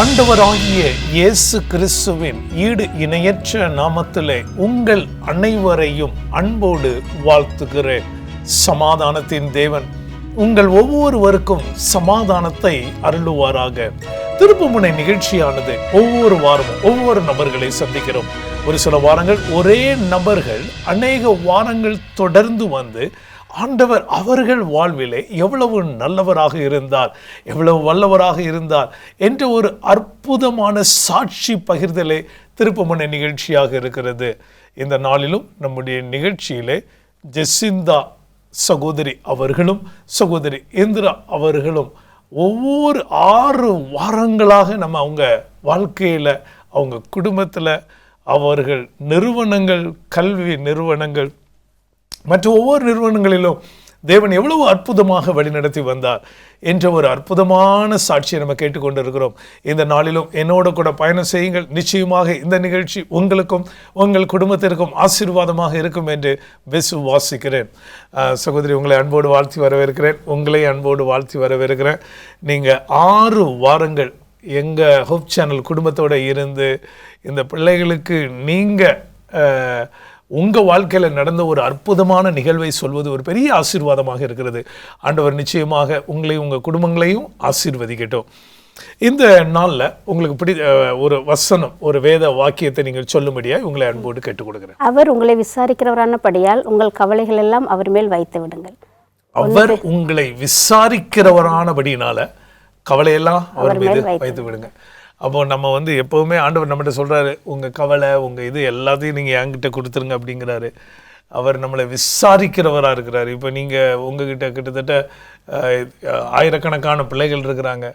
ஆண்டவராகிய இயேசு கிறிஸ்துவின் ஈடு இணையற்ற நாமத்திலே உங்கள் அனைவரையும் அன்போடு வாழ்த்துகிறேன். சமாதானத்தின் தேவன் உங்கள் ஒவ்வொருவருக்கும் சமாதானத்தை அருளுவாராக. திருப்புமுனை நிகழ்ச்சியானது ஒவ்வொரு வாரமும் ஒவ்வொரு நபர்களை சந்திக்கிறோம். ஒரு சில வாரங்கள் ஒரே நபர்கள் அநேக வாரங்கள் தொடர்ந்து வந்து ஆண்டவர் அவர்கள் வாழ்விலே எவ்வளவு நல்லவராக இருந்தார், எவ்வளவு வல்லவராக இருந்தார் என்ற ஒரு அற்புதமான சாட்சி பகிர்தலே திருப்புமுனை நிகழ்ச்சியாக இருக்கிறது. இந்த நாளிலும் நம்முடைய நிகழ்ச்சியிலே ஜெசிந்தா சகோதரி அவர்களும் சகோதரி இந்திரா அவர்களும் ஒவ்வொரு 6 வாரங்களாக நம்ம அவங்க வாழ்க்கையில், அவங்க குடும்பத்தில், அவர்கள் நிறுவனங்கள், கல்வி நிறுவனங்கள் மற்ற ஒவ்வொரு நிறுவனங்களிலும் தேவன் எவ்வளவு அற்புதமாக வழிநடத்தி வந்தார் என்ற ஒரு அற்புதமான சாட்சியை நம்ம கேட்டுக்கொண்டிருக்கிறோம். இந்த நாளிலும் என்னோட கூட பயணம் செய்யுங்கள். நிச்சயமாக இந்த நிகழ்ச்சி உங்களுக்கும் உங்கள் குடும்பத்திற்கும் ஆசீர்வாதமாக இருக்கும் என்று விசுவாசிக்கிறேன். சகோதரி, உங்களை அன்போடு வாழ்த்தி வரவேற்கிறேன். உங்களை அன்போடு வாழ்த்தி வரவேற்கிறேன். நீங்கள் 6 வாரங்கள் எங்கள் ஹோப் சேனல் குடும்பத்தோடு இருந்து இந்த பிள்ளைகளுக்கு நீங்கள் உங்கள் வாழ்க்கையில் நடந்த ஒரு அற்புதமான நிகழ்வை சொல்வது ஒரு பெரிய ஆசீர்வாதமாக இருக்கிறது. ஆண்டவர் நிச்சயமாக உங்களையும் உங்கள் குடும்பங்களையும் ஆசீர்வதிக்கட்டும். இந்த நாளில் உங்களுக்கு ஒரு வசனம், ஒரு வேத வாக்கியத்தை நீங்கள் சொல்லும்படியாக உங்களை அன்போடு கேட்டுக் கொடுக்கிறேன். அவர் உங்களை விசாரிக்கிறவரானபடியால் உங்கள் கவலைகள் எல்லாம் அவர் மேல் வைத்து விடுங்கள். அவர் உங்களை விசாரிக்கிறவரானபடினால கவலையெல்லாம் அவர் மீது வைத்து விடுங்க. அப்போ நம்ம எப்போவுமே ஆண்டவர் நம்மகிட்ட சொல்கிறாரு, உங்கள் கவலை, உங்கள் இது எல்லாத்தையும் நீங்கள் என்கிட்ட கொடுத்துருங்க அப்படிங்கிறாரு. அவர் நம்மளை விசாரிக்கிறவராக இருக்கிறார். இப்போ நீங்கள் உங்ககிட்ட கிட்டத்தட்ட ஆயிரக்கணக்கான பிள்ளைகள் இருக்கிறாங்க.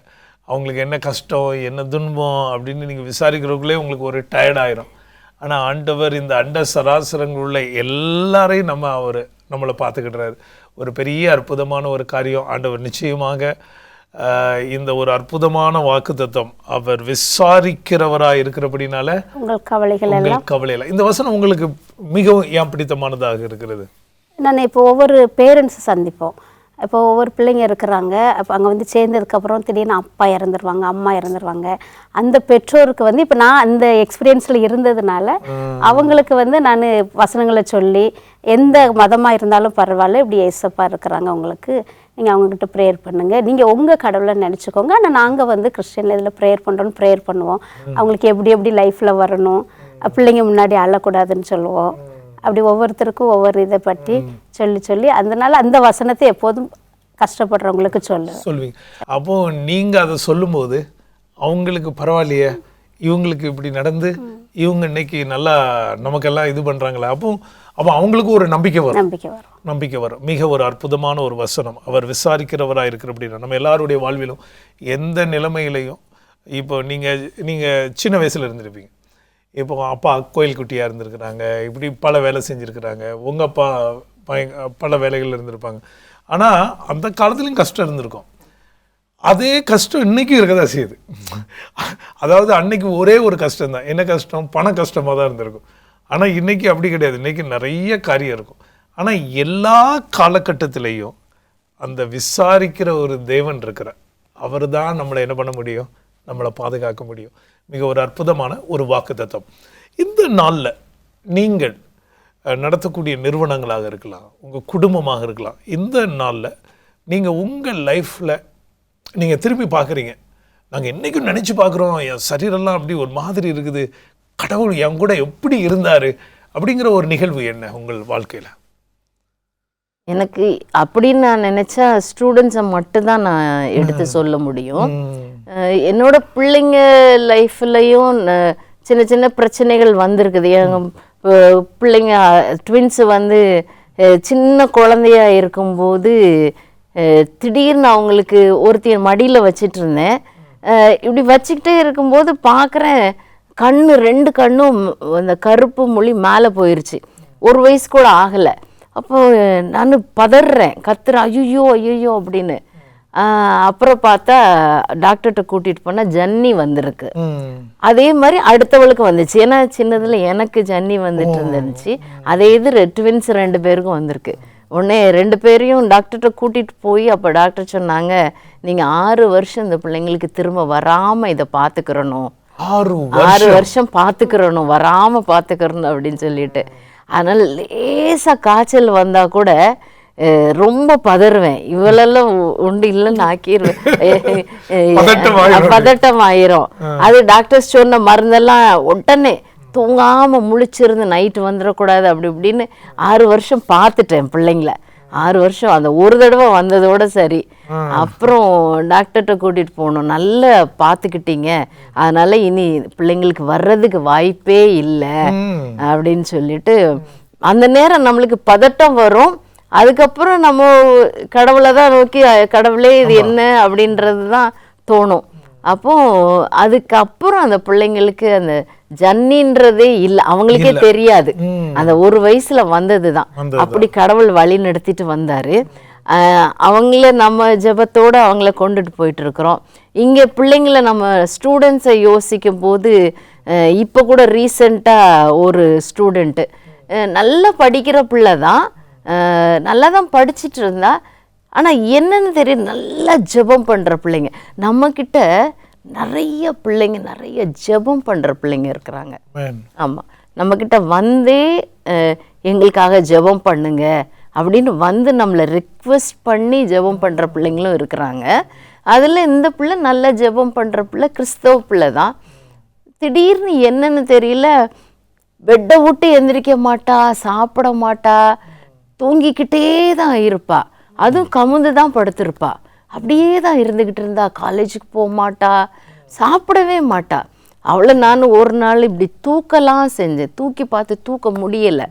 அவங்களுக்கு என்ன கஷ்டம், என்ன துன்பம் அப்படின்னு நீங்கள் விசாரிக்கிறவங்களே உங்களுக்கு ஒரு டயர்டாயிரும். ஆனால் ஆண்டவர் இந்த அண்ட சராசரங்கள் உள்ள எல்லாரையும் நம்மளை பார்த்துக்கிட்டுறாரு. ஒரு பெரிய அற்புதமான ஒரு காரியம். ஆண்டவர் நிச்சயமாக இந்த ஒரு அற்புதமான வாக்குத்தத்தம், அவர் விசாரிக்கிறவராக இருக்கிறபடினால உங்கள் கவலைகள். இந்த வசனம் உங்களுக்கு மிகவும் ஏன் பிடித்தமானதாக இருக்கிறது? நான் இப்போ ஒவ்வொரு பேரண்ட்ஸ் சந்திப்போம். இப்போ ஒவ்வொரு பிள்ளைங்க இருக்கிறாங்க. அப்போ அங்கே சேர்ந்ததுக்கப்புறம் திடீர்னு அப்பா இறந்துருவாங்க, அம்மா இறந்துருவாங்க. அந்த பெற்றோருக்கு இப்போ நான் அந்த எக்ஸ்பீரியன்ஸில் இருந்ததுனால அவங்களுக்கு நான் வசனங்களை சொல்லி, எந்த மதமாக இருந்தாலும் பரவாயில்ல, இப்படி ஏசப்பா இருக்கிறாங்க உங்களுக்கு, நீங்கள் அவங்கக்கிட்ட ப்ரேயர் பண்ணுங்கள், நீங்கள் உங்கள் கடவுளை நினச்சிக்கோங்க, ஆனால் நாங்கள் கிறிஸ்டியனில் இதில் ப்ரேயர் பண்ணுவோம். அவங்களுக்கு எப்படி லைஃப்பில் வரணும், பிள்ளைங்க முன்னாடி அழக்கூடாதுன்னு சொல்லுவோம். அப்படி ஒவ்வொருத்தருக்கும் ஒவ்வொரு இதை பற்றி சொல்லி அதனால அந்த வசனத்தை எப்போதும் கஷ்டப்படுறவங்களுக்கு சொல்லுவீங்க. அப்போ நீங்கள் அதை சொல்லும்போது அவங்களுக்கு பரவாயில்லையே, இவங்களுக்கு இப்படி நடந்து இவங்க இன்னைக்கு நல்லா நமக்கெல்லாம் இது பண்ணுறாங்களே, அப்போ அவங்களுக்கு ஒரு நம்பிக்கை வரும். மிக ஒரு அற்புதமான ஒரு வசனம். அவர் விசாரிக்கிறவராக இருக்கிற அப்படின்னா நம்ம எல்லாருடைய வாழ்விலும் எந்த நிலைமையிலையும், இப்போ நீங்கள் சின்ன வயசில் இருந்திருப்பீங்க, இப்போ அப்பா கோயில் குட்டியாக இருந்திருக்கிறாங்க, இப்படி பல வேலை செஞ்சுருக்கிறாங்க, உங்கள் அப்பா பல வேலைகள் இருந்திருப்பாங்க. ஆனால் அந்த காலத்துலேயும் கஷ்டம் இருந்திருக்கும். அதே கஷ்டம் இன்றைக்கும் இருக்கதா செய்யுது. அதாவது அன்னைக்கு ஒரே ஒரு கஷ்டம் தான். என்ன கஷ்டம்? பண கஷ்டமாக தான் இருந்திருக்கும். ஆனால் இன்றைக்கி அப்படி கிடையாது. இன்றைக்கி நிறைய காரியம் இருக்கும். ஆனால் எல்லா காலகட்டத்திலையும் அந்த விசாரிக்கிற ஒரு தேவன் இருக்கிற அவர் தான் நம்மளை என்ன பண்ண முடியும், நம்மளை பாதுகாக்க முடியும். மிக ஒரு அற்புதமான ஒரு வாக்குத்தத்தம். இந்த நாளில் நீங்கள் நடத்தக்கூடிய நிறுவனங்களாக இருக்கலாம், உங்கள் குடும்பமாக இருக்கலாம், இந்த நாளில் நீங்கள் உங்கள் லைஃப்பில் நீங்கள் திரும்பி பார்க்குறீங்க, நாங்கள் என்றைக்கும் நினச்சி பார்க்குறோம், என் சரீரெல்லாம் அப்படி ஒரு மாதிரி இருக்குது, கடவுள் என் கூட எப்படி இருந்தார் அப்படிங்கிற ஒரு நிகழ்வு என்ன உங்கள் வாழ்க்கையில்? எனக்கு அப்படின்னு நான் நினச்சா ஸ்டூடெண்ட்ஸை மட்டும்தான் நான் எடுத்து சொல்ல முடியும். என்னோட பிள்ளைங்க லைஃப்லையும் சின்ன சின்ன பிரச்சனைகள் வந்திருக்குது. எங்கள் பிள்ளைங்க ட்வின்ஸு சின்ன குழந்தையா இருக்கும்போது திடீர்னு அவங்களுக்கு ஒருத்தைய மடியில் வச்சிட்டு இருந்தேன். இப்படி வச்சுக்கிட்டே இருக்கும்போது பார்க்குறேன், 2 கண்ணும் அந்த கருப்பு மொழி மேலே போயிடுச்சு. 1 வயசு கூட ஆகலை. அப்போ நான் பதறேன், கத்துறேன், ஐயோ அப்படின்னு. அப்புறம் பார்த்தா டாக்டர்கிட்ட கூட்டிகிட்டு போனால் ஜன்னி வந்திருக்கு. அதே மாதிரி அடுத்தவளுக்கு வந்துச்சு. ஏன்னா சின்னதில் எனக்கு ஜன்னி வந்துட்டு இருந்துச்சு. அதே இது ட்வின்ஸ் 2 பேருக்கும் வந்திருக்கு. உடனே 2 பேரையும் டாக்டர்கிட்ட கூட்டிகிட்டு போய் அப்போ டாக்டர் சொன்னாங்க, நீங்கள் 6 வருஷம் இந்த பிள்ளைங்களுக்கு திரும்ப வராமல் இதை பார்த்துக்கிறணும், 6 வருஷம் பார்த்துக்கிறணும், வராமல் பார்த்துக்கிறணும் அப்படின்னு சொல்லிட்டு. அதனால் லேசாக காய்ச்சல் வந்தால் கூட ரொம்ப பதறுவேன். இவளெல்லாம் உண்டு இல்லைன்னு ஆக்கிடுவேன், பதட்டம் ஆயிரும். அது டாக்டர்ஸ் சொன்ன மருந்தெல்லாம் உடனே தூங்காமல் முழிச்சிருந்து நைட்டு வந்துடக்கூடாது அப்படி இப்படின்னு 6 வருஷம் பார்த்துட்டேன் பிள்ளைங்கள. 6 வருஷம் அந்த ஒரு தடவை வந்ததோட சரி. அப்புறம் டாக்டர்கிட்ட கூட்டிகிட்டு போகணும், நல்லா பார்த்துக்கிட்டீங்க, அதனால இனி பிள்ளைங்களுக்கு வர்றதுக்கு வாய்ப்பே இல்லை அப்படின்னு சொல்லிட்டு. அந்த நேரம் நம்மளுக்கு பதட்டம் வரும். அதுக்கப்புறம் நம்ம கடவுளை தான் நோக்கி, கடவுளே இது என்ன அப்படின்றது தான் தோணும். அப்போ அதுக்கப்புறம் அந்த பிள்ளைங்களுக்கு அந்த ஜன்னின்றதே இல்லை, அவங்களுக்கே தெரியாது. அந்த ஒரு வயசுல வந்தது தான். அப்படி கடவுள் வழி நடத்திட்டு வந்தாரு. அவங்கள நம்ம ஜெபத்தோட அவங்கள கொண்டுட்டு போயிட்டு இருக்கிறோம். இங்கே பிள்ளைங்களை நம்ம ஸ்டூடெண்ட்ஸை யோசிக்கும் போது, இப்போ கூட ரீசெண்டாக ஒரு ஸ்டூடெண்ட்டு நல்லா படிக்கிற பிள்ளை தான், நல்லா தான் படிச்சுட்டு இருந்தா. ஆனால் என்னன்னு தெரியும், நல்லா ஜெபம் பண்ணுற பிள்ளைங்க. நம்மக்கிட்ட நிறைய பிள்ளைங்க, நிறைய ஜெபம் பண்ணுற பிள்ளைங்க இருக்கிறாங்க. ஆமாம், நம்மக்கிட்ட வந்தே எங்களுக்காக ஜெபம் பண்ணுங்க அப்படின்னு வந்து நம்மளை ரிக்வெஸ்ட் பண்ணி ஜெபம் பண்ணுற பிள்ளைங்களும் இருக்கிறாங்க. அதில் இந்த பிள்ளை நல்ல ஜெபம் பண்ணுற பிள்ளை, கிறிஸ்தவ பிள்ளை தான். திடீர்னு என்னன்னு தெரியல, பெட்டை விட்டு எந்திரிக்க மாட்டா, சாப்பிட மாட்டா, தூங்கிக்கிட்டே தான் இருப்பா. அதுவும் கமுந்து தான் படுத்திருப்பா. அப்படியே தான் இருந்துக்கிட்டு இருந்தா. காலேஜுக்கு போக மாட்டா, சாப்பிடவே மாட்டா. அவளை நான் ஒரு நாள் இப்படி தூக்கலாம் செஞ்சேன். தூக்கி பார்த்து தூக்க முடியலை.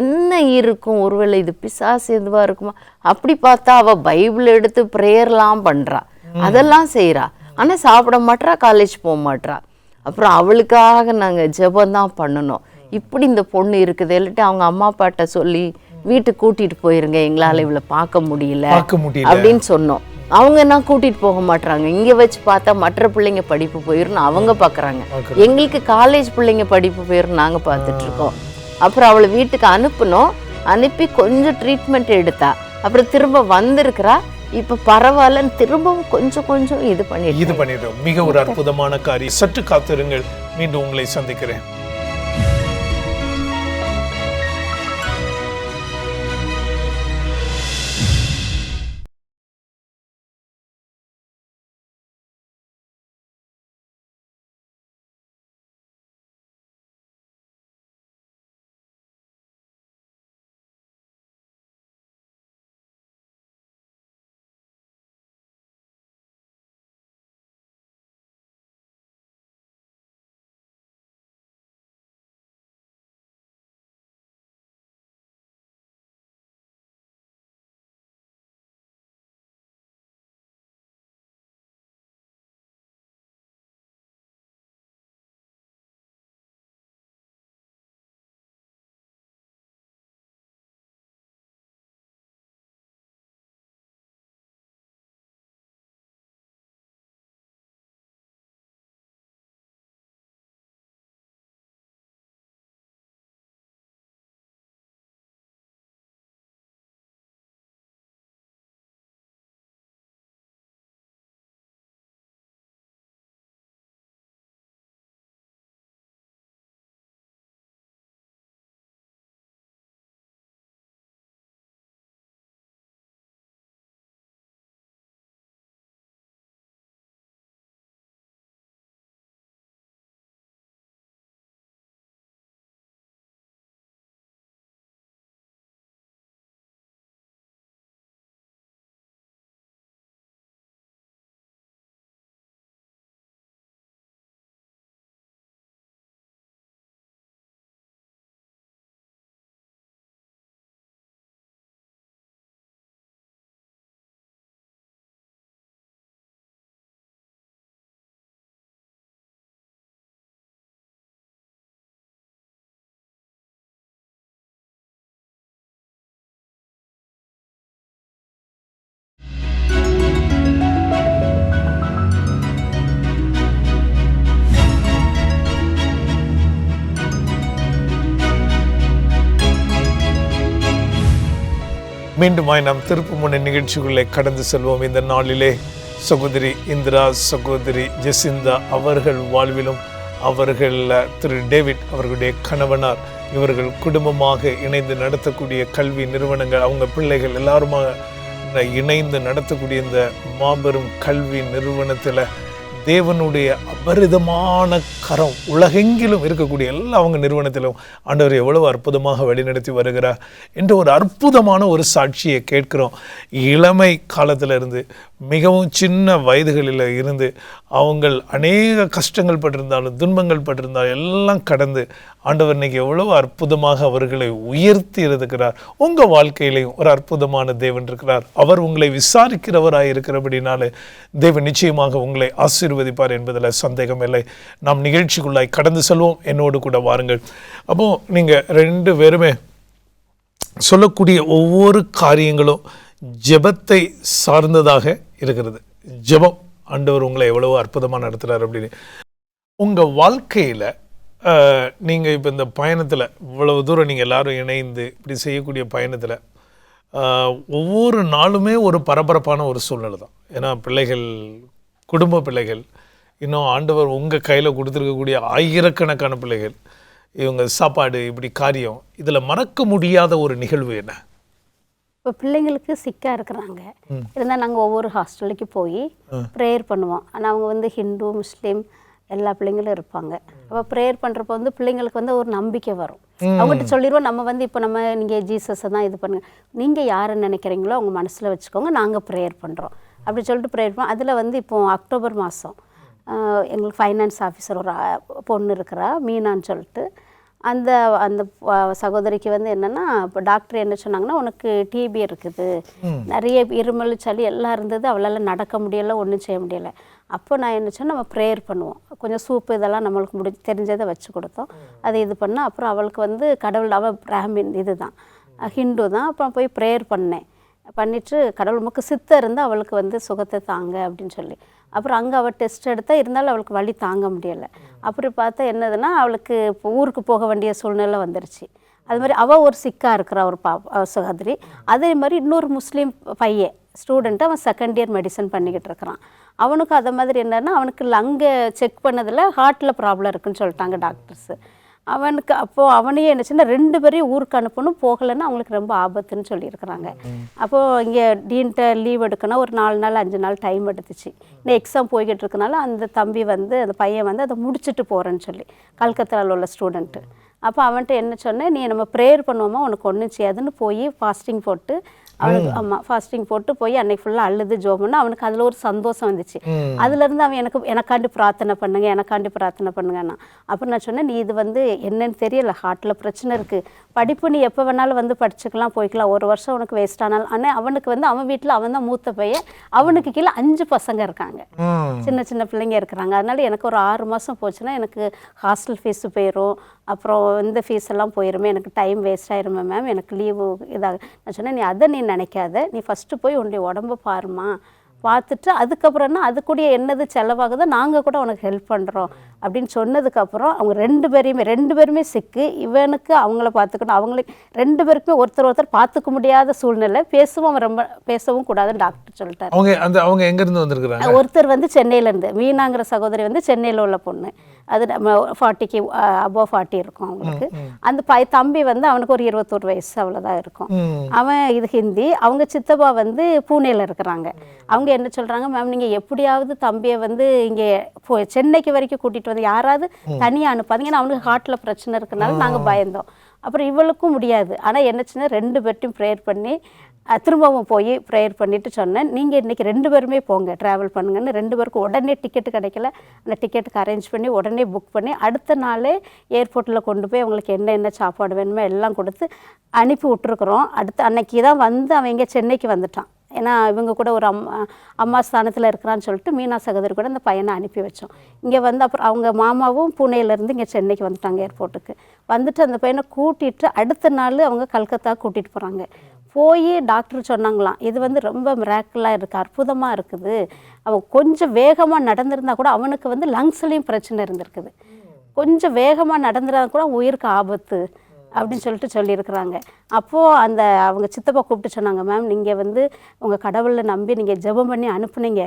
என்ன இருக்கும், ஒருவேளை இது பிசாசு எதுவாக இருக்குமா? அப்படி பார்த்தா அவள் பைபிள் எடுத்து ப்ரேயர்லாம் பண்ணுறா, அதெல்லாம் செய்கிறா. ஆனால் சாப்பிட மாட்றா, காலேஜ் போக மாட்றா. அப்புறம் அவளுக்காக நாங்கள் ஜெபந்தான் பண்ணணும். இப்படி இந்த பொண்ணு இருக்குது, இல்லாட்டி அவங்க அம்மா அப்பாட்ட சொல்லி வீட்டுக்கு கூட்டிகிட்டு போயிருங்க, எங்களால் இவளை பார்க்க முடியல அப்படின்னு சொன்னோம். அவங்க என்ன கூட்டிகிட்டு போக மாட்டுறாங்க. இங்கே வச்சு பார்த்தா மற்ற பிள்ளைங்க படிப்பு போயிடும் அவங்க பார்க்குறாங்க, எங்களுக்கு காலேஜ் பிள்ளைங்க படிப்பு போயிடும் நாங்கள் பார்த்துட்ருக்கோம். அப்புறம் அவளை வீட்டுக்கு அனுப்பணும். அனுப்பி கொஞ்சம் ட்ரீட்மெண்ட் எடுத்தா. அப்புறம் திரும்ப வந்திருக்கிறா. இப்போ பரவாயில்லன்னு திரும்பவும் கொஞ்சம் கொஞ்சம் இது பண்ணிடுறோம். மிக ஒரு அற்புதமான காரியம். சற்று காத்திருங்கள், மீண்டும் உங்களை சந்திக்கிறேன். மீண்டுமாய் நாம் திருப்பு முனை நிகழ்ச்சிக்குள்ளே கடந்து செல்வோம். இந்த நாளிலே சகோதரி இந்திரா, சகோதரி ஜெசிந்தா அவர்கள் வாழ்விலும் அவர்கள் திரு டேவிட் அவர்களுடைய கணவனார் இவர்கள் குடும்பமாக இணைந்து நடத்தக்கூடிய கல்வி நிறுவனங்கள், அவங்க பிள்ளைகள் எல்லாருமாக இணைந்து நடத்தக்கூடிய இந்த மாபெரும் கல்வி நிறுவனத்தில் தேவனுடைய அபரிதமான கரம் உலகெங்கிலும் இருக்கக்கூடிய எல்லா அவங்க நிறுவனத்திலும் ஆண்டவர் எவ்வளவு அற்புதமாக வழிநடத்தி வருகிறார் என்ற ஒரு அற்புதமான ஒரு சாட்சியை கேட்கிறோம். இளமை காலத்திலிருந்து மிகவும் சின்ன வயதுகளில் இருந்து அவங்கள் அநேக கஷ்டங்கள் பட்டிருந்தாலும் துன்பங்கள் பட்டிருந்தாலும் எல்லாம் கடந்து ஆண்டவர் இன்னைக்கு எவ்வளவு அற்புதமாக அவர்களை உயர்த்தி இருக்கிறார். உங்கள் வாழ்க்கையிலையும் ஒரு அற்புதமான தேவன் இருக்கிறார். அவர் உங்களை விசாரிக்கிறவராய் இருக்கிறபடினாலே தேவன் நிச்சயமாக உங்களை ஆசீர்வதிப்பார் என்பதில் சந்தேகம் இல்லை. நாம் நிகழ்ச்சிக்குள்ளாய் கடந்து செல்வோம். என்னோடு கூட வாருங்கள். அப்போ நீங்கள் 2 பேருமே சொல்லக்கூடிய ஒவ்வொரு காரியங்களும் ஜெபத்தை சார்ந்ததாக இருக்கிறது. ஜெபம் ஆண்டவர் உங்களை எவ்வளவோ அற்புதமாக நடத்துகிறார் அப்படின்னு உங்கள் வாழ்க்கையில் நீங்கள் இப்போ இந்த பயணத்தில் இவ்வளவு தூரம் நீங்கள் எல்லோரும் இணைந்து இப்படி செய்யக்கூடிய பயணத்தில் ஒவ்வொரு நாளுமே ஒரு பரபரப்பான ஒரு சூழ்நிலை தான். ஏன்னா பிள்ளைகள், குடும்ப பிள்ளைகள், இன்னும் ஆண்டவர் உங்கள் கையில் கொடுத்துருக்கக்கூடிய ஆயிரக்கணக்கான பிள்ளைகள், இவங்க சாப்பாடு, இப்படி காரியம், இதில் மறக்க முடியாத ஒரு நிகழ்வு என்ன? இப்போ பிள்ளைங்களுக்கு சிக்காக இருக்கிறாங்க. இருந்தால் நாங்கள் ஒவ்வொரு ஹாஸ்டலுக்கு போய் ப்ரேயர் பண்ணுவோம். ஆனால் அவங்க வந்து ஹிந்து, முஸ்லீம் எல்லா பிள்ளைங்களும் இருப்பாங்க. அப்போ ப்ரேயர் பண்ணுறப்போ வந்து பிள்ளைங்களுக்கு வந்து ஒரு நம்பிக்கை வரும். அவங்ககிட்ட சொல்லிடுவோம், நம்ம வந்து இப்போ நீங்கள் ஜீசஸை தான் இது பண்ணுங்க, நீங்கள் யாரை நினைக்கிறீங்களோ அவங்க மனசில் வச்சுக்கோங்க, நாங்கள் ப்ரேயர் பண்ணுறோம் அப்படி சொல்லிட்டு ப்ரேயர் பண்ணுவோம். அதில் வந்து இப்போது அக்டோபர் மாதம் எங்களுக்கு ஃபைனான்ஸ் ஆஃபீஸர் ஒரு பொண்ணு இருக்கிறா, மீனான்னு சொல்லிட்டு, அந்த அந்த சகோதரிக்கு வந்து என்னென்னா, இப்போ டாக்டர் என்ன சொன்னாங்கன்னா, உனக்கு டிபி இருக்குது, நிறைய இருமல், சளி எல்லாம் இருந்தது, அவளால் நடக்க முடியலை, ஒன்றும் செய்ய முடியலை. அப்போ நான் என்ன சொன்னேன், நம்ம ப்ரேயர் பண்ணுவோம், கொஞ்சம் சூப்பு இதெல்லாம் நம்மளுக்கு தெரிஞ்சதை வச்சு கொடுத்தோம். அதை இது பண்ணால் அப்புறம் அவளுக்கு வந்து கடவுள், அவள் பிராமின் இது தான், ஹிந்து தான். அப்புறம் போய் ப்ரேயர் பண்ணிவிட்டு கடவுள் நமக்கு சித்தம் இருந்தால் அவளுக்கு வந்து சுகத்தை தாங்க அப்படின்னு சொல்லி, அப்புறம் அங்கே அவள் டெஸ்ட் எடுத்தால் இருந்தாலும் அவளுக்கு வலி தாங்க முடியலை. அப்படி பார்த்தா என்னதுன்னா, அவளுக்கு இப்போ ஊருக்கு போக வேண்டிய சூழ்நிலை வந்துருச்சு. அது மாதிரி அவள் ஒரு சிக்காக இருக்கிற ஒரு சகோதரி. அதே மாதிரி இன்னொரு முஸ்லீம் பையன் ஸ்டூடெண்ட்டு, அவன் செகண்ட் இயர் மெடிசன் பண்ணிக்கிட்டு இருக்கிறான். அவனுக்கு அதை மாதிரி என்னென்னா, அவனுக்கு லங்கை செக் பண்ணதில் ஹார்ட்டில் ப்ராப்ளம் இருக்குதுன்னு சொல்லிட்டாங்க டாக்டர்ஸு. அவனுக்கு அப்போது அவனையே என்னச்சுன்னா 2 பேரையும் ஊருக்கு அனுப்பணும், போகலைன்னா அவங்களுக்கு ரொம்ப ஆபத்துன்னு சொல்லியிருக்கிறாங்க. அப்போது இங்கே டீன்ட்ட லீவ் எடுக்கணும், ஒரு 4 நாள் 5 நாள் டைம் எடுத்துச்சு. இன்னும் எக்ஸாம் போய்கிட்டு இருக்கனால அந்த தம்பி வந்து, அந்த பையன் வந்து அதை முடிச்சுட்டு போகிறேன்னு சொல்லி, கல்கத்தாவில் உள்ள ஸ்டூடெண்ட்டு. அப்போ அவன்கிட்ட என்ன சொன்னேன், நீ நம்ம ப்ரேயர் பண்ணுவோமா, உனக்கு ஒன்றும் செய்யாதுன்னு போய் ஃபாஸ்டிங் போட்டு அவனுக்கு, ஆமாம் ஃபாஸ்டிங் போட்டு போய் அன்னைக்கு ஃபுல்லாக அழுது ஜோம்னா அவனுக்கு அதில் ஒரு சந்தோஷம் வந்துச்சு. அதுலேருந்து அவன் எனக்காண்டி பிரார்த்தனை பண்ணுங்கன்னா. அப்புறம் நான் சொன்னேன், நீ இது வந்து என்னன்னு தெரியல, ஹார்ட்டில் பிரச்சனை இருக்குது, படிப்பு நீ எப்போ வேணாலும் வந்து படிச்சுக்கலாம், போய்க்கலாம், 1 வருஷம் உனக்கு வேஸ்ட் ஆனாலும். ஆனால் அவனுக்கு வந்து அவன் வீட்டில் அவன் தான் மூத்த பையன், அவனுக்கு கீழே 5 பசங்க இருக்காங்க, சின்ன சின்ன பிள்ளைங்க இருக்கிறாங்க. அதனால எனக்கு ஒரு 6 மாதம் போச்சுன்னா எனக்கு ஹாஸ்டல் ஃபீஸு போயிடும், அப்புறம் இந்த ஃபீஸ் எல்லாம் போயிருமே, எனக்கு டைம் வேஸ்ட் ஆயிருமே மேம், எனக்கு லீவு இதாக. நான் சொன்னேன், நீ அதை நீ நினைக்காத, நீ ஃபஸ்ட்டு போய் உன்னுடைய உடம்பை பாருமா, பார்த்துட்டு அதுக்கப்புறம்னா அதுக்கூடிய என்னது செலவாகுதோ நாங்கள் கூட உனக்கு ஹெல்ப் பண்ணுறோம் அப்படின்னு சொன்னதுக்கப்புறம் அவங்க 2 பேருமே சிக்கு. இவனுக்கு அவங்கள பார்த்துக்கணும், அவங்களுக்கு 2 பேருக்குமே ஒருத்தர் பார்த்துக்க முடியாத சூழ்நிலை. பேசவும் கூடாதுன்னு டாக்டர் சொல்லிட்டாரு. அவங்க எங்கேருந்து வந்திருக்கிறாங்க? ஒருத்தர் வந்து சென்னையிலேருந்து, மீனாங்கிற சகோதரி வந்து சென்னையில் உள்ள பொண்ணு, அது நம்ம 40க்கு அபோவ் 40 இருக்கும் அவங்களுக்கு. அந்த தம்பி வந்து அவனுக்கு ஒரு 21 வயசு அவ்வளோதான் இருக்கும். அவன் இது ஹிந்தி. அவங்க சித்தப்பா வந்து பூனேல இருக்கிறாங்க. அவங்க என்ன சொல்கிறாங்க, மேம் நீங்கள் எப்படியாவது தம்பியை வந்து இங்கே சென்னைக்கு வரைக்கும் கூட்டிகிட்டு வந்து யாராவது தனியாக அனுப்பாதீங்க, ஏன்னா அவனுக்கு ஹார்ட்டில் பிரச்சனை இருக்கிறனால நாங்கள் பயந்தோம். அப்புறம் இவளுக்கும் முடியாது. ஆனால் என்னச்சுன்னா 2 பேர்ட்டையும் ப்ரேயர் பண்ணி திரும்பவும் போய் ப்ரேயர் பண்ணிவிட்டு சொன்னேன், நீங்கள் இன்றைக்கி 2 பேருமே போங்க, ட்ராவல் பண்ணுங்கன்னு. 2 பேருக்கும் உடனே டிக்கெட்டு கிடைக்கல. அந்த டிக்கெட்டுக்கு அரேஞ்ச் பண்ணி உடனே புக் பண்ணி அடுத்த நாளே ஏர்போர்ட்டில் கொண்டு போய் அவங்களுக்கு என்ன சாப்பாடு வேணுமோ எல்லாம் கொடுத்து அனுப்பி விட்டுருக்குறோம். அன்னைக்கு தான் வந்து அவன் இங்கே சென்னைக்கு வந்துட்டான். ஏன்னா இவங்க கூட ஒரு அம்மா ஸ்தானத்தில் இருக்கிறான்னு சொல்லிட்டு மீனா சகோதரி கூட அந்த பையனை அனுப்பி வச்சோம். இங்கே வந்து அப்புறம் அவங்க மாமாவும் புனேலேருந்து இங்கே சென்னைக்கு வந்துட்டாங்க ஏர்போர்ட்டுக்கு. வந்துட்டு அந்த பையனை கூட்டிகிட்டு அடுத்த நாள் அவங்க கல்கத்தா கூட்டிகிட்டு போகிறாங்க. போய் டாக்டர் சொன்னாங்களாம், இது வந்து ரொம்ப மிராக்கிளாக இருக்குது, அற்புதமாக இருக்குது, அவன் கொஞ்சம் வேகமாக நடந்திருந்தால் கூட அவனுக்கு வந்து லங்ஸ்லேயும் பிரச்சனை இருந்திருக்குது, கொஞ்சம் வேகமாக நடந்திருந்தா கூட உயிருக்கு ஆபத்து அப்படின்னு சொல்லிட்டு சொல்லியிருக்கிறாங்க. அப்போது அந்த அவங்க சித்தப்பா கூப்பிட்டு சொன்னாங்க, மேம் நீங்கள் வந்து உங்கள் கடவுளை நம்பி நீங்கள் ஜெபம் பண்ணி அனுப்புனீங்க.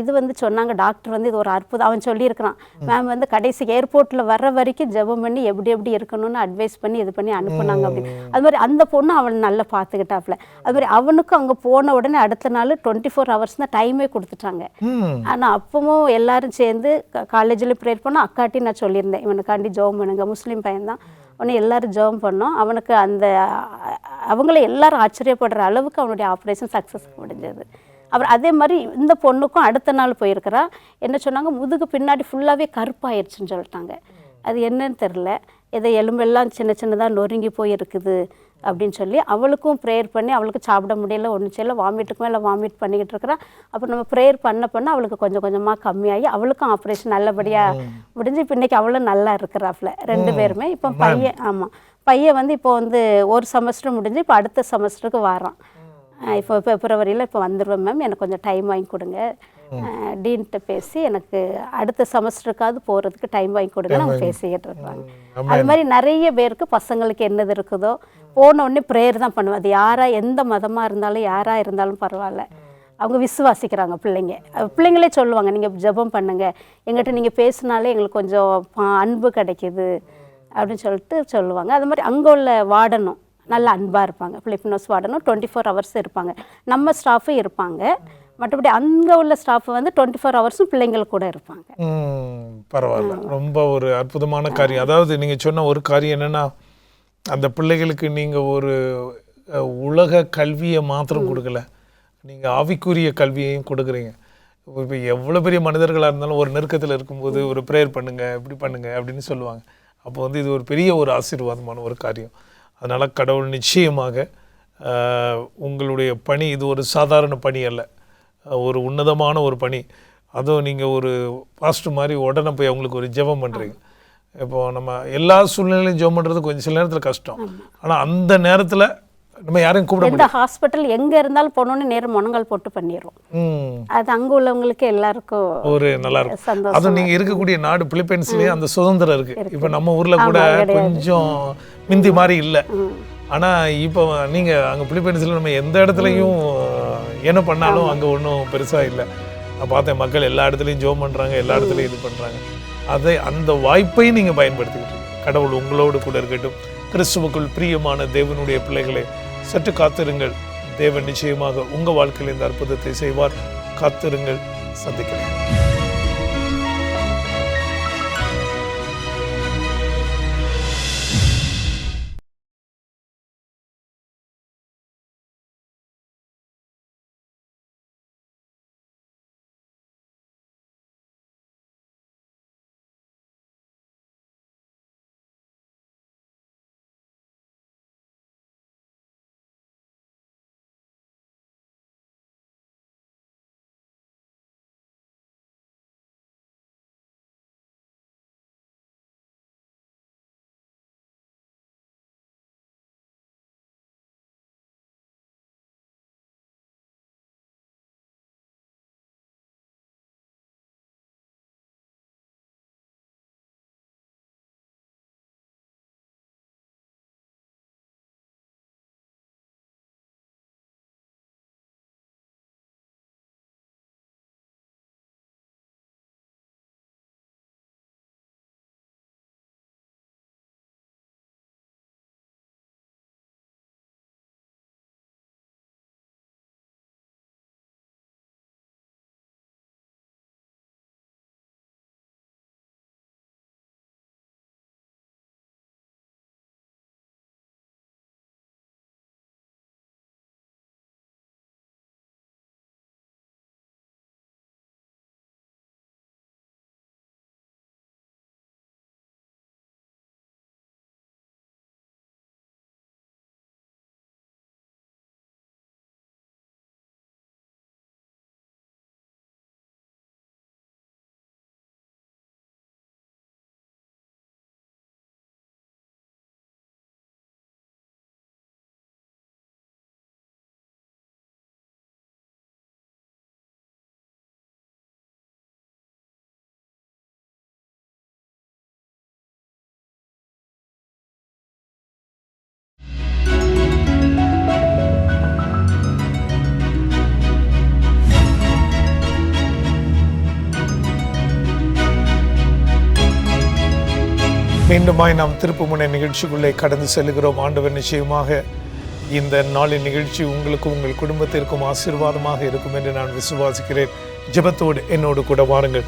இது வந்து சொன்னாங்க டாக்டர் வந்து இது ஒரு அற்புதம் அவன் சொல்லியிருக்கிறான். மேம் வந்து கடைசி ஏர்போர்ட்டில் வர்ற வரைக்கும் ஜெபம் பண்ணி எப்படி எப்படி இருக்கணும்னு அட்வைஸ் பண்ணி இது பண்ணி அனுப்புனாங்க அப்படின்னு. அது மாதிரி அந்த பொண்ணு அவன் நல்லா பார்த்துக்கிட்டாப்புல. அது மாதிரி அவனுக்கும் அங்கே போன உடனே அடுத்த நாள் 24 ஹவர்ஸ் தான் டைமே கொடுத்துட்டாங்க. ஆனால் அப்பவும் எல்லாரும் சேர்ந்து காலேஜில் ப்ரேயர் பண்ணோம். அக்காட்டி நான் சொல்லியிருந்தேன் இவனுக்காண்டி ஜெபம் பண்ணுங்க, முஸ்லீம் பையன்தான். உடனே எல்லாரும் ஜெபம் பண்ணோம். அவனுக்கு அந்த அவங்கள எல்லாரும் ஆச்சரியப்படுற அளவுக்கு அவனுடைய ஆப்ரேஷன் சக்ஸஸ் முடிஞ்சது. அப்புறம் அதே மாதிரி இந்த பொண்ணுக்கும் அடுத்த நாள் போயிருக்கிறா. என்ன சொன்னாங்க, முதுகு பின்னாடி ஃபுல்லாகவே கருப்பாயிருச்சுன்னு சொல்லிட்டாங்க. அது என்னன்னு தெரில, ஏதோ எலும்பெல்லாம் சின்ன சின்னதாக நொறுங்கி போயிருக்குது அப்படின்னு சொல்லி அவளுக்கும் ப்ரேயர் பண்ணி அவளுக்கு சாப்பிட முடியல, ஒன்றும் செய்யல, வாமிட்டுக்கு மேலே வாமிட் பண்ணிக்கிட்டு இருக்கிறா. அப்போ நம்ம ப்ரேயர் பண்ண அவளுக்கு கொஞ்சம் கொஞ்சமாக கம்மியாகி அவளுக்கும் ஆப்ரேஷன் நல்லபடியாக முடிஞ்சு இப்போ இன்றைக்கி அவளும் நல்லா இருக்கிறாப்புல 2 பேருமே. இப்போ பையன் பையன் வந்து இப்போ வந்து ஒரு செமஸ்டர் முடிஞ்சு இப்போ அடுத்த செமஸ்டருக்கு வாரான். இப்போ பிப்ரவரியில் இப்போ வந்துடுவேன் மேம், எனக்கு கொஞ்சம் டைம் வாங்கி கொடுங்க, டீன்கிட்ட பேசி எனக்கு அடுத்த செமஸ்டருக்காவது போகிறதுக்கு டைம் வாங்கி கொடுங்க நம்ம பேசிக்கிட்டு இருக்கிறாங்க. அது மாதிரி நிறைய பேருக்கு பசங்களுக்கு என்னது இருக்குதோ போன உடனே ப்ரேயர் தான் பண்ணுவேன். அது யாராக எந்த மதமாக இருந்தாலும் யாராக இருந்தாலும் பரவாயில்ல, அவங்க விசுவாசிக்கிறாங்க. பிள்ளைங்களே சொல்லுவாங்க, நீங்கள் ஜெபம் பண்ணுங்க, எங்கிட்ட நீங்கள் பேசினாலே எங்களுக்கு கொஞ்சம் அன்பு கிடைக்கிது அப்படின்னு சொல்லிட்டு சொல்லுவாங்க. அது மாதிரி அங்கே உள்ள வார்டனும் நல்ல அன்பாக இருப்பாங்க. பிலிப்பினோஸ் வார்டனும் 24 ஹவர்ஸ் இருப்பாங்க. நம்ம ஸ்டாஃபும் இருப்பாங்க. மற்றபடி அங்கே உள்ள ஸ்டாஃப் வந்து 24 ஹவர்ஸும் பிள்ளைங்கள் கூட இருப்பாங்க. பரவாயில்ல, ரொம்ப ஒரு அற்புதமான காரியம். அதாவது நீங்கள் சொன்ன ஒரு காரியம் என்னென்னா, அந்த பிள்ளைகளுக்கு நீங்கள் ஒரு உலக கல்வியை மாத்திரம் கொடுக்கல, நீங்கள் ஆவிக்குரிய கல்வியையும் கொடுக்குறீங்க. இப்போ எவ்வளோ பெரிய மனிதர்களாக இருந்தாலும் ஒரு நெருக்கத்தில் இருக்கும்போது ஒரு ப்ரேயர் பண்ணுங்கள், இப்படி பண்ணுங்கள் அப்படின்னு சொல்லுவாங்க. அப்போ வந்து இது ஒரு பெரிய ஒரு ஆசீர்வாதமான ஒரு காரியம். அதனால் கடவுள் நிச்சயமாக உங்களுடைய பணி இது ஒரு சாதாரண பணி அல்ல, ஒரு உன்னதமான ஒரு பணி. அதுவும் நீங்கள் ஒரு பாஸ்டர் மாதிரி உடனே போய் அவங்களுக்கு ஒரு ஜெபம் பண்ணுறீங்க. இப்போது நம்ம எல்லா சூழ்நிலையும் ஜெபம் பண்ணுறது கொஞ்சம் சில நேரத்தில் கஷ்டம். ஆனால் அந்த நேரத்தில் நம்ம யாரையும் கூப்பிட முடியாது. ஹாஸ்பிட்டல் எங்கே இருந்தாலும் போனோன்னு நேரம் முனங்கால் போட்டு பண்ணிடுவோம். அது அங்கே உள்ளவங்களுக்கு எல்லாருக்கும் ஒரு நல்லா இருக்கும் சந்தோஷம். அதுவும் நீங்கள் இருக்கக்கூடிய நாடு பிலிப்பைன்ஸ்லேயே அந்த சுதந்திரம் இருக்குது. இப்போ நம்ம ஊரில் கூட கொஞ்சம் மிந்தி மாதிரி இல்லை. ஆனால் இப்போ நீங்கள் அங்கே பிலிப்பைன்ஸில் நம்ம எந்த இடத்துலையும் என்ன பண்ணாலும் அங்கே ஒன்றும் பெருசாக இல்லை. நான் பார்த்தேன், மக்கள் எல்லா இடத்துலையும் ஜெபம் பண்ணுறாங்க, எல்லா இடத்துலையும் இது பண்ணுறாங்க. அந்த வாய்ப்பை நீங்கள் பயன்படுத்திக்கிட்டு கடவுள் உங்களோடு கூட இருக்கட்டும். கிறிஸ்துவுக்குள் பிரியமான தேவனுடைய பிள்ளைகளை சற்று காத்திருங்கள். தேவன் நிச்சயமாக உங்கள் வாழ்க்கையில் இந்த அற்புதத்தை செய்வார். காத்திருங்கள். சந்திக்கிறேன். மீண்டுமாய் நாம் திருப்புமுனை நிகழ்ச்சிக்குள்ளே கடந்து செல்கிறோம். ஆண்டவர் நிச்சயமாக இந்த நாளின் நிகழ்ச்சி உங்களுக்கும் உங்கள் குடும்பத்திற்கும் ஆசீர்வாதமாக இருக்கும் என்று நான் விசுவாசிக்கிறேன். ஜெபத்தோடு என்னோடு கூட வாருங்கள்.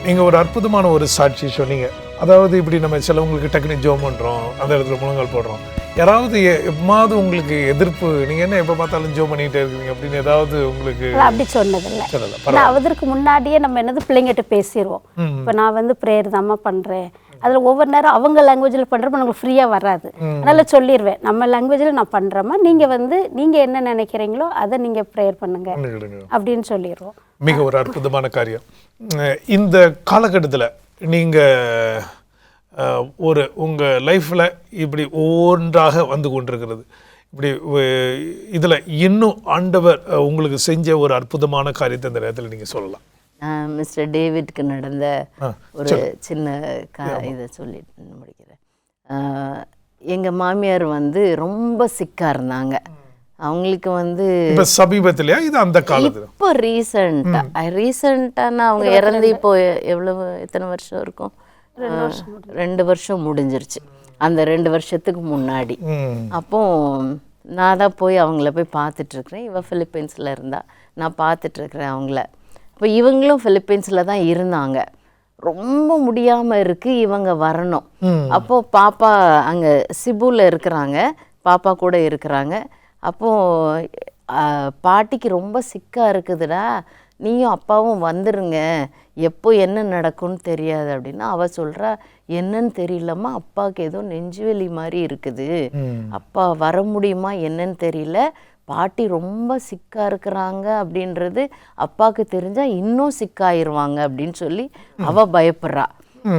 நீங்கள் ஒரு அற்புதமான ஒரு சாட்சி சொன்னீங்க. அதாவது இப்படி நம்ம சிலவங்களுக்கு டக்குனு ஜோம் பண்ணுறோம், அந்த இடத்துல முழங்கால் போடுறோம். யாராவது எப்பமாவது உங்களுக்கு எதிர்ப்பு, நீங்கள் என்ன எப்போ பார்த்தாலும் ஜோம் பண்ணிகிட்டே இருக்கீங்க அப்படின்னு ஏதாவது உங்களுக்கு? அப்படி சொன்னதில்லை. அதற்கு முன்னாடியே நம்ம என்னது பிள்ளைங்கிட்ட பேசிடுவோம். இப்போ நான் வந்து ப்ரேயர் தாம்மா பண்ணுறேன், அதில் ஒவ்வொரு நேரம் அவங்க லாங்குவேஜில் பண்ணுறப்ப நமக்கு ஃப்ரீயாக வராது. அதனால் சொல்லிடுவேன், நம்ம லாங்குவேஜில் நான் பண்ணுறேம்மா, நீங்கள் வந்து நீங்கள் என்ன நினைக்கிறீங்களோ அதை நீங்கள் ப்ரேயர் பண்ணுங்க அப்படின்னு சொல்லிடுவோம். மிக ஒரு அற்புதமான காரியம். இந்த காலகட்டத்தில் நீங்கள் ஒரு உங்கள் லைஃப்பில் இப்படி ஒவ்வொன்றாக வந்து கொண்டிருக்கிறது, இப்படி இதில் இன்னும் ஆண்டவர் உங்களுக்கு செஞ்ச ஒரு அற்புதமான காரியத்தை இந்த நேரத்தில் நீங்கள் சொல்லலாம். மிஸ்டர் டேவிட்க்கு நடந்த ஒரு சின்ன இதை சொல்லிட்டு முடிக்கிறேன். எங்கள் மாமியார் வந்து ரொம்ப சிக்காக இருந்தாங்க. அவங்களுக்கு வந்து சமீபத்திலையா இது அந்த காலத்துல? இப்போ ரீசெண்டான அவங்க இறந்து இப்போ எவ்வளவு எத்தனை வருஷம் இருக்கும்? 2 வருஷம் முடிஞ்சிருச்சு. அந்த 2 வருஷத்துக்கு முன்னாடி அப்போ நான் தான் போய் அவங்கள போய் பார்த்துட்ருக்குறேன். இவ பிலிப்பைன்ஸில் இருந்தா, நான் பார்த்துட்ருக்குறேன் அவங்கள. இப்போ இவங்களும் பிலிப்பைன்ஸில் தான் இருந்தாங்க. ரொம்ப முடியாமல் இருக்குது, இவங்க வரணும். அப்போது பாப்பா அங்கே சிபுவில் இருக்கிறாங்க, பாப்பா கூட இருக்கிறாங்க. அப்போது பாட்டிக்கு ரொம்ப சிக்காக இருக்குதுடா, நீயும் அப்பாவும் வந்துருங்க, எப்போ என்ன நடக்கும்னு தெரியாது அப்படின்னா அவள் சொல்கிறா, என்னன்னு தெரியலம்மா, அப்பாவுக்கு ஏதோ நெஞ்சுவலி மாதிரி இருக்குது, அப்பா வர முடியுமா என்னன்னு தெரியல, பாட்டி ரொம்ப சிக்காக இருக்கிறாங்க அப்படின்றது அப்பாவுக்கு தெரிஞ்சால் இன்னும் சிக்காயிருவாங்க அப்படின்னு சொல்லி அவள் பயப்படுறா.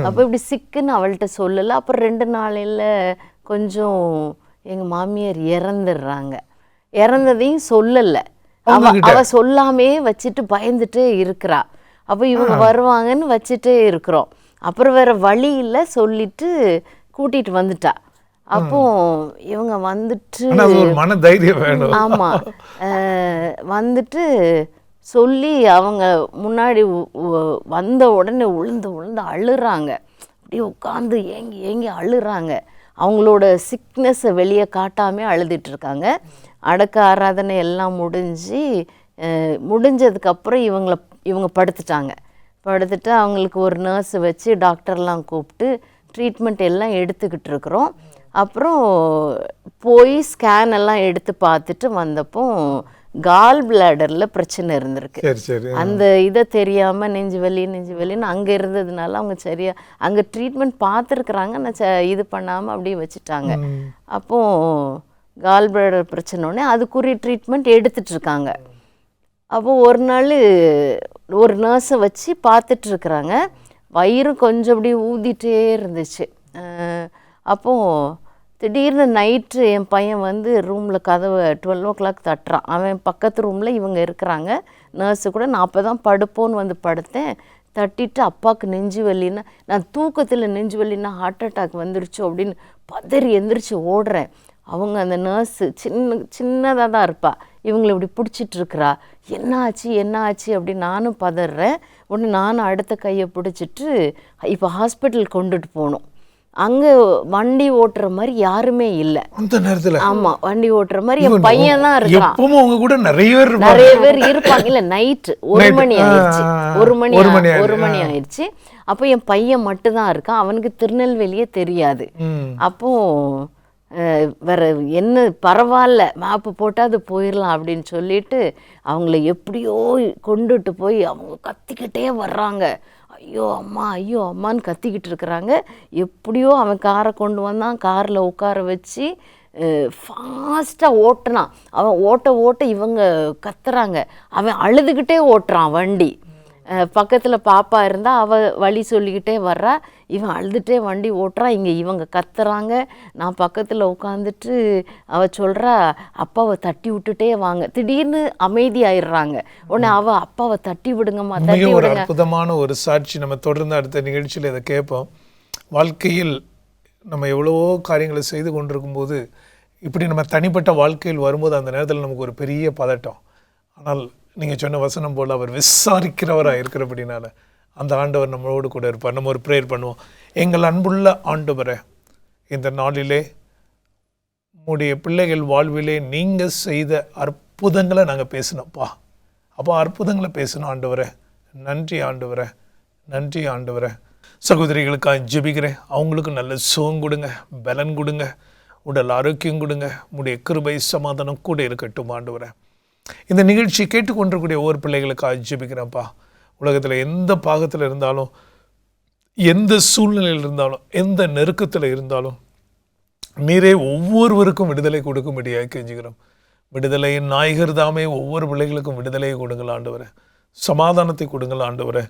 அப்போ இப்படி சிக்குன்னு அவள்கிட்ட சொல்லலை. அப்புறம் 2 நாளையில் கொஞ்சம் எங்கள் மாமியார் இறந்துடுறாங்க. இறந்ததையும் சொல்லலை, அவ சொல்லாமே வச்சுட்டு பயந்துட்டே இருக்கிறா. அப்போ இவங்க வருவாங்கன்னு வச்சுட்டே இருக்கிறோம். அப்புறம் வேற வழி இல்லை, சொல்லிட்டு கூட்டிட்டு வந்துட்டா. அப்போ இவங்க வந்துட்டு மன தைரியம் வேணும். ஆமா, வந்துட்டு சொல்லி அவங்க முன்னாடி வந்த உடனே உளுந்து அழுறாங்க. அப்படியே உட்காந்து ஏங்கி அழுறாங்க. அவங்களோட சிக்னஸை வெளியே காட்டாமே அழுதுட்டு இருக்காங்க. அடக்க ஆராதனை எல்லாம் முடிஞ்சதுக்கப்புறம் இவங்க படுத்துட்டு அவங்களுக்கு ஒரு நர்ஸை வச்சு டாக்டர்லாம் கூப்பிட்டு ட்ரீட்மெண்ட் எல்லாம் எடுத்துக்கிட்டு இருக்கிறோம். அப்புறம் போய் ஸ்கேன் எல்லாம் எடுத்து பார்த்துட்டு வந்தப்போ கால் பிளாடரில் பிரச்சனை இருந்திருக்கு. அந்த இதை தெரியாமல் நெஞ்சு வலின்னு அங்கே இருந்ததுனால அவங்க சரியா அங்கே ட்ரீட்மெண்ட் பார்த்துருக்குறாங்க, ஆனால் இது பண்ணாமல் அப்படியே வச்சுட்டாங்க. அப்போது கால் பிளாடர் பிரச்சனைனே அதுக்குரிய ட்ரீட்மெண்ட் எடுத்துட்ருக்காங்க. அப்போது ஒரு நாள் ஒரு நர்ஸை வச்சு பார்த்துட்ருக்குறாங்க. வயிறு கொஞ்சம் அப்படியே ஊதிட்டே இருந்துச்சு. அப்போது திடீர்னு நைட்டு என் பையன் வந்து ரூமில் கதவை 12 o'clock தட்டுறான். அவன் பக்கத்து ரூமில் இவங்க இருக்கிறாங்க, நர்ஸு கூட. நான் அப்போ தான் படுப்போன்னு வந்து படுத்தேன். தட்டிட்டு அப்பாவுக்கு நெஞ்சு வலின்னா, நான் தூக்கத்தில் நெஞ்சு வலின்னா ஹார்ட் அட்டாக் வந்துருச்சோ அப்படின்னு பதறி எந்திரிச்சு ஓடுறேன். அவங்க அந்த நர்ஸு சின்னதாக தான் இருப்பா, இவங்களை இப்படி பிடிச்சிட்ருக்குறா. என்ன ஆச்சு அப்படின்னு நானும் பதறேன். உடனே நானும் அடுத்த கையை பிடிச்சிட்டு இப்போ ஹாஸ்பிட்டல் கொண்டுட்டு போகணும். அங்கே வண்டி ஓட்டுற மாதிரி யாருமே இல்லை அந்த நேரத்தில். ஆமாம், வண்டி ஓட்டுற மாதிரி என் பையன் தான் இருக்கான். அவங்க கூட நிறைய பேர் இருப்பாங்க. இல்லை, நைட்டு 1 மணி ஆயிடுச்சு. 1 மணி ஆயிடுச்சு. அப்போ என் பையன் மட்டும்தான் இருக்கான். அவனுக்கு திருநெல்வேலியே தெரியாது. அப்போ வேற என்ன, பரவாயில்ல மேப்பு போட்டால் அது போயிடலாம் அப்படின்னு சொல்லிட்டு அவங்கள எப்படியோ கொண்டுட்டு போய் அவங்க கத்திக்கிட்டே வர்றாங்க. ஐயோ அம்மான்னு கத்திக்கிட்டு இருக்கிறாங்க. எப்படியோ அவன் காரை கொண்டு வந்தான், காரில் உட்கார வச்சு ஃபாஸ்ட்டாக ஓட்டினான். அவன் ஓட்ட இவங்க கத்துறாங்க. அவன் அழுதுகிட்டே ஓட்டுறான் வண்டி. பக்கத்தில் பாப்பா இருந்தால் அவள் வழி சொல்லிக்கிட்டே வர்றா, இவன் அழுதுகிட்டே வண்டி ஓட்டுறான். இவங்க கத்துறாங்க. நான் பக்கத்தில் உட்காந்துட்டு அவள் சொல்கிறா, அப்பாவை தட்டி விட்டுட்டே வாங்க. திடீர்னு அமைதி ஆயிடுறாங்க. உடனே அவள், அப்பாவை தட்டி விடுங்கம்மா, தட்டி விடுங்க. அற்புதமான ஒரு சாட்சி. நம்ம தொடர்ந்து அடுத்த நிகழ்ச்சியில் இதை கேட்போம். வாழ்க்கையில் நம்ம எவ்வளவோ காரியங்களை செய்து கொண்டிருக்கும் போது இப்படி நம்ம தனிப்பட்ட வாழ்க்கையில் வரும்போது அந்த நேரத்தில் நமக்கு ஒரு பெரிய பதட்டம். ஆனால் நீங்கள் சொன்ன வசனம் போல் அவர் விசாரிக்கிறவராக இருக்கிறபடினால அந்த ஆண்டவர் நம்மளோடு கூட இருப்பார். நம்ம ஒரு ப்ரேயர் பண்ணுவோம். எங்கள் அன்புள்ள ஆண்டவரே, இந்த நாளிலே உம்முடைய பிள்ளைகள் வாழ்விலே நீங்கள் செய்த அற்புதங்களை நாங்கள் பேசினோம்ப்பா. அப்போ அற்புதங்களை பேசணும் ஆண்டவரே. நன்றி ஆண்டவரே, நன்றி ஆண்டவரே. சகோதரிகளுக்காக ஜெபிக்கிறேன். அவங்களுக்கு நல்ல சுகம் கொடுங்க, பலன் கொடுங்க, உடல் ஆரோக்கியம் கொடுங்க. உடைய கிருபை சமாதானம் கூட இருக்கட்டும் ஆண்டவரே. இந்த நிகழ்ச்சி கேட்டுக்கொண்டிருக்கூடிய ஒவ்வொரு பிள்ளைகளுக்காக ஜெபிக்கிறேன்ப்பா. உலகத்தில் எந்த பாகத்தில் இருந்தாலும், எந்த சூழ்நிலையில் இருந்தாலும், எந்த நெருக்கத்தில் இருந்தாலும் நீரே ஒவ்வொருவருக்கும் விடுதலை கொடுக்கும்படியாக கெஞ்சுகிறோம். விடுதலையின் நாயகர் தாமே ஒவ்வொரு பிள்ளைகளுக்கும் விடுதலையை கொடுங்கள் ஆண்டவரே. சமாதானத்தை கொடுங்கள் ஆண்டவரே.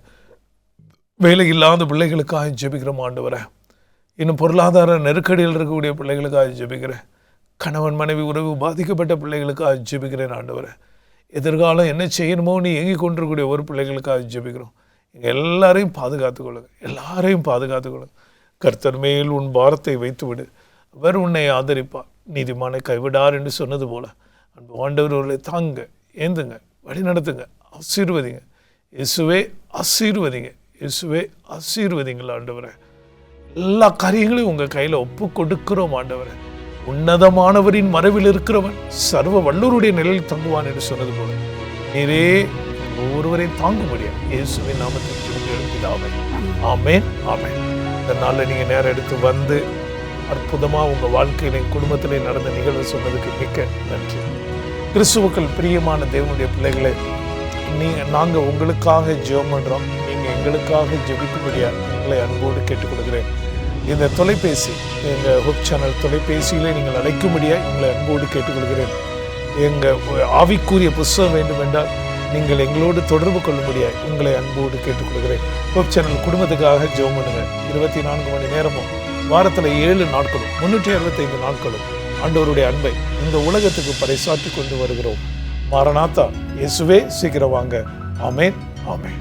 வேலை இல்லாத பிள்ளைகளுக்காக ஜெபிக்கிறோம் ஆண்டவரே. இன்னும் பொருளாதார நெருக்கடியில் இருக்கக்கூடிய பிள்ளைகளுக்காக ஜெபிக்கிறேன். கணவன் மனைவி உறவு பாதிக்கப்பட்ட பிள்ளைகளுக்காக ஜெபிக்கிறேன் ஆண்டவரே. எதிர்காலம் என்ன செய்யணுமோ நீ இயங்கிக் கொண்டிருக்கக்கூடிய ஒரு பிள்ளைகளுக்காக ஜெபிக்கிறோம். எங்கள் எல்லாரையும் பாதுகாத்துக்கொள்ளுங்க, எல்லாரையும் பாதுகாத்துக்கொள்ளுங்க. கர்த்தர் மேல் உன் பாரத்தை வைத்து விடு, அவர் உன்னை ஆதரிப்பார், நீதிமானை கைவிடார் என்று சொன்னது போல அன்பு ஆண்டவர் அவர்களை தாங்க, ஏந்துங்க, வழி நடத்துங்க, ஆசீர்வதிங்க. இயேசுவே ஆசீர்வதிங்க, இயேசுவே ஆசீர்வதிங்கள் ஆண்டவரே. எல்லா காரியங்களையும் உங்கள் கையில் ஒப்பு கொடுக்கிறோம் ஆண்டவரே. உன்னதமானவரின் மறைவில் இருக்கிறவன் சர்வ வல்லூருடைய நிலையில் தங்குவான் என்று சொன்னது போல நீரே ஒவ்வொருவரையும் தாங்க முடியாது. இயேசுவின் நாமத்தில் எழுப்பிதாவே. ஆமேன், ஆமேன். இந்த நாளில் நீங்கள் நேரம் எடுத்து வந்து அற்புதமாக உங்கள் வாழ்க்கையிலே குடும்பத்திலே நடந்த நிகழ்வு சொன்னதுக்கு மிக்க நன்றி. கிறிஸ்துவுக்கள் பிரியமான தேவனுடைய பிள்ளைகளை, நாங்கள் உங்களுக்காக ஜெபம் பண்ணுறோம். நீங்கள் எங்களுக்காக ஜெபிக்கும்படியாக உங்களை அன்போடு கேட்டுக்கொள்கிறேன். இந்த தொலைபேசி, எங்கள் ஹோப் சேனல் தொலைபேசியிலே நீங்கள் அழைக்கும்படியாக உங்களை அன்போடு கேட்டுக்கொள்கிறேன். எங்கள் ஆவிக்குரிய புஸ்தகம் வேண்டும் என்றால் நீங்கள் எங்களோடு தொடர்பு கொள்ளும்படியாக உங்களை அன்போடு கேட்டுக்கொள்கிறேன். ஹோப் சேனல் குடும்பத்துக்காக ஜெபம் பண்ணுங்கள். 24 மணி நேரமும் வாரத்தில் 7 நாட்களும் 365 நாட்களும் ஆண்டவருடைய அன்பை இந்த உலகத்துக்கு பறைசாற்றி கொண்டு வருகிறோம். மாரநாதா, இயேசுவே சீக்கிரம் வாங்க. ஆமேன், ஆமேன்.